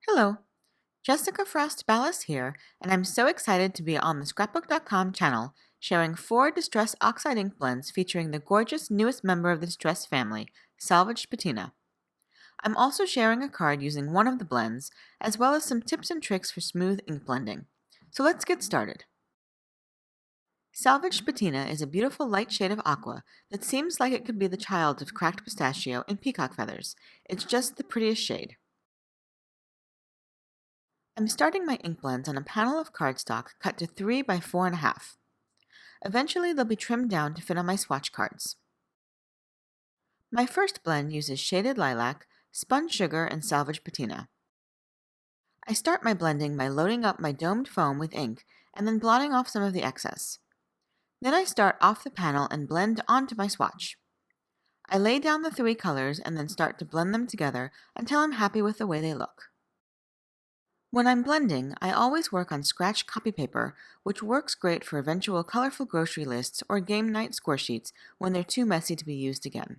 Hello, Jessica Frost Ballas here, and I'm so excited to be on the Scrapbook.com channel sharing 4 Distress Oxide ink blends featuring the gorgeous newest member of the Distress family, Salvaged Patina. I'm also sharing a card using one of the blends, as well as some tips and tricks for smooth ink blending. So let's get started. Salvaged Patina is a beautiful light shade of aqua that seems like it could be the child of cracked pistachio and peacock feathers. It's just the prettiest shade. I'm starting my ink blends on a panel of cardstock cut to 3 by 4.5. Eventually they'll be trimmed down to fit on my swatch cards. My first blend uses shaded lilac, spun sugar, and salvaged patina. I start my blending by loading up my domed foam with ink and then blotting off some of the excess. Then I start off the panel and blend onto my swatch. I lay down the 3 colors and then start to blend them together until I'm happy with the way they look. When I'm blending, I always work on scratch copy paper, which works great for eventual colorful grocery lists or game night score sheets when they're too messy to be used again.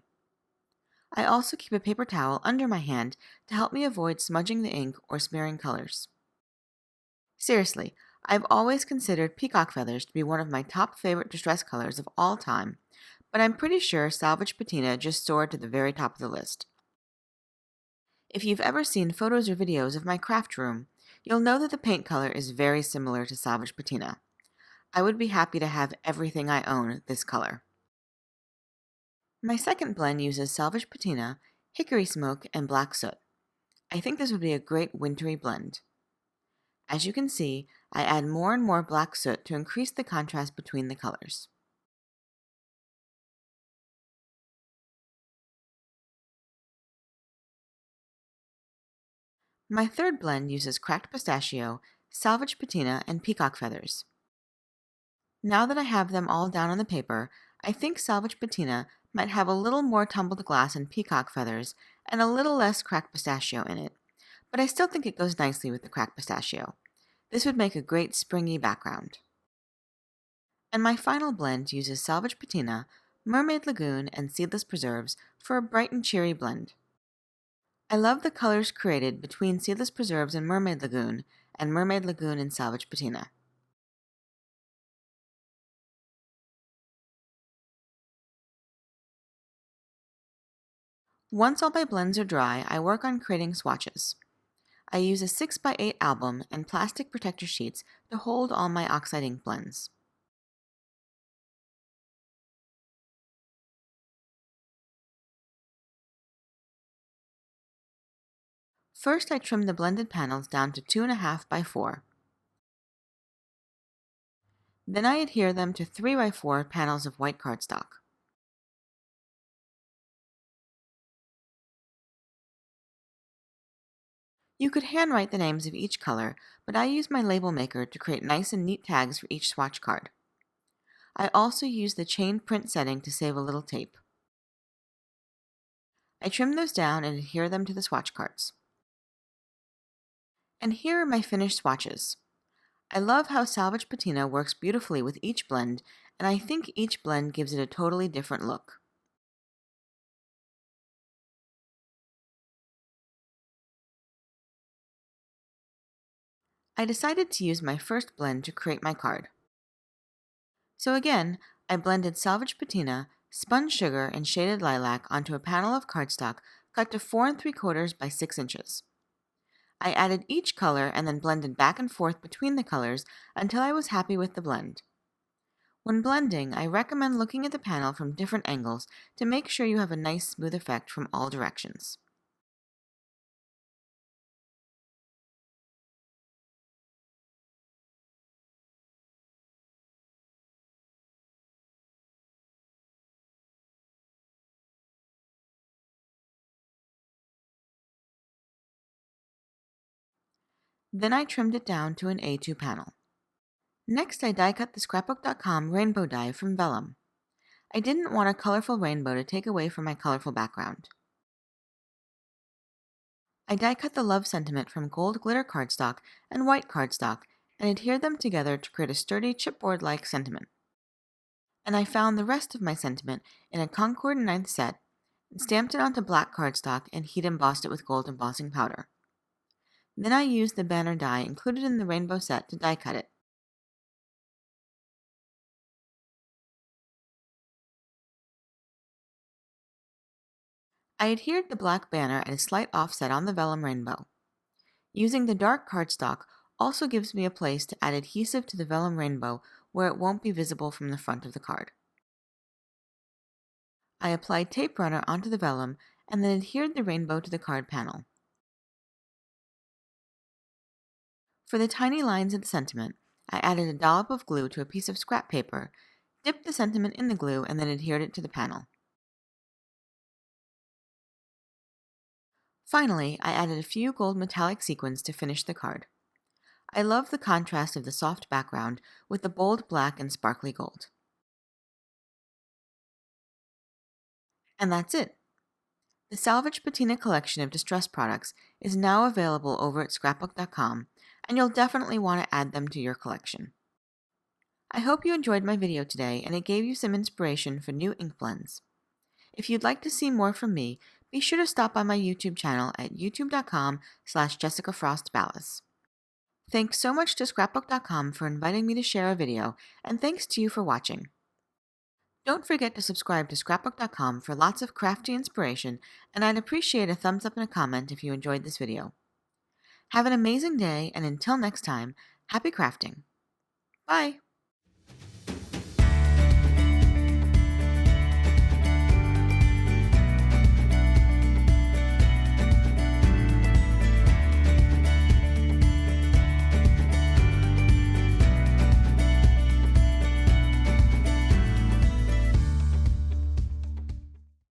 I also keep a paper towel under my hand to help me avoid smudging the ink or smearing colors. Seriously, I've always considered peacock feathers to be one of my top favorite distress colors of all time, but I'm pretty sure salvaged patina just soared to the very top of the list. If you've ever seen photos or videos of my craft room, you'll know that the paint color is very similar to Salvaged Patina. I would be happy to have everything I own this color. My second blend uses Salvaged Patina, Hickory Smoke, and Black Soot. I think this would be a great wintry blend. As you can see, I add more and more black soot to increase the contrast between the colors. My third blend uses cracked pistachio, salvaged patina, and peacock feathers. Now that I have them all down on the paper, I think salvaged patina might have a little more tumbled glass and peacock feathers and a little less cracked pistachio in it, but I still think it goes nicely with the cracked pistachio. This would make a great springy background. And my final blend uses salvaged patina, mermaid lagoon, and seedless preserves for a bright and cheery blend. I love the colors created between seedless preserves and mermaid lagoon and salvaged patina. Once all my blends are dry, I work on creating swatches. I use a 6x8 album and plastic protector sheets to hold all my oxide ink blends. First, I trim the blended panels down to 2.5 by 4. Then I adhere them to 3 by 4 panels of white cardstock. You could handwrite the names of each color, but I use my label maker to create nice and neat tags for each swatch card. I also use the chain print setting to save a little tape. I trim those down and adhere them to the swatch cards. And here are my finished swatches. I love how salvaged patina works beautifully with each blend, and I think each blend gives it a totally different look. I decided to use my first blend to create my card. So again, I blended salvaged patina, spun sugar, and shaded lilac onto a panel of cardstock cut to 4 3/4 by 6 inches. I added each color and then blended back and forth between the colors until I was happy with the blend. When blending, I recommend looking at the panel from different angles to make sure you have a nice smooth effect from all directions. Then I trimmed it down to an A2 panel. Next, I die cut the Scrapbook.com rainbow die from vellum. I didn't want a colorful rainbow to take away from my colorful background. I die cut the love sentiment from gold glitter cardstock and white cardstock and adhered them together to create a sturdy chipboard-like sentiment. And I found the rest of my sentiment in a Concord 9th set and stamped it onto black cardstock and heat embossed it with gold embossing powder. Then I used the banner die included in the rainbow set to die cut it. I adhered the black banner at a slight offset on the vellum rainbow. Using the dark cardstock also gives me a place to add adhesive to the vellum rainbow where it won't be visible from the front of the card. I applied tape runner onto the vellum and then adhered the rainbow to the card panel. For the tiny lines of the sentiment, I added a dollop of glue to a piece of scrap paper, dipped the sentiment in the glue, and then adhered it to the panel. Finally, I added a few gold metallic sequins to finish the card. I love the contrast of the soft background with the bold black and sparkly gold. And that's it. The Salvaged Patina collection of distress products is now available over at Scrapbook.com, and you'll definitely want to add them to your collection. I hope you enjoyed my video today and it gave you some inspiration for new ink blends. If you'd like to see more from me, be sure to stop by my YouTube channel at youtube.com/JessicaFrostBallas. Thanks so much to Scrapbook.com for inviting me to share a video, and thanks to you for watching. Don't forget to subscribe to Scrapbook.com for lots of crafty inspiration, and I'd appreciate a thumbs up and a comment if you enjoyed this video. Have an amazing day, and until next time, happy crafting. Bye!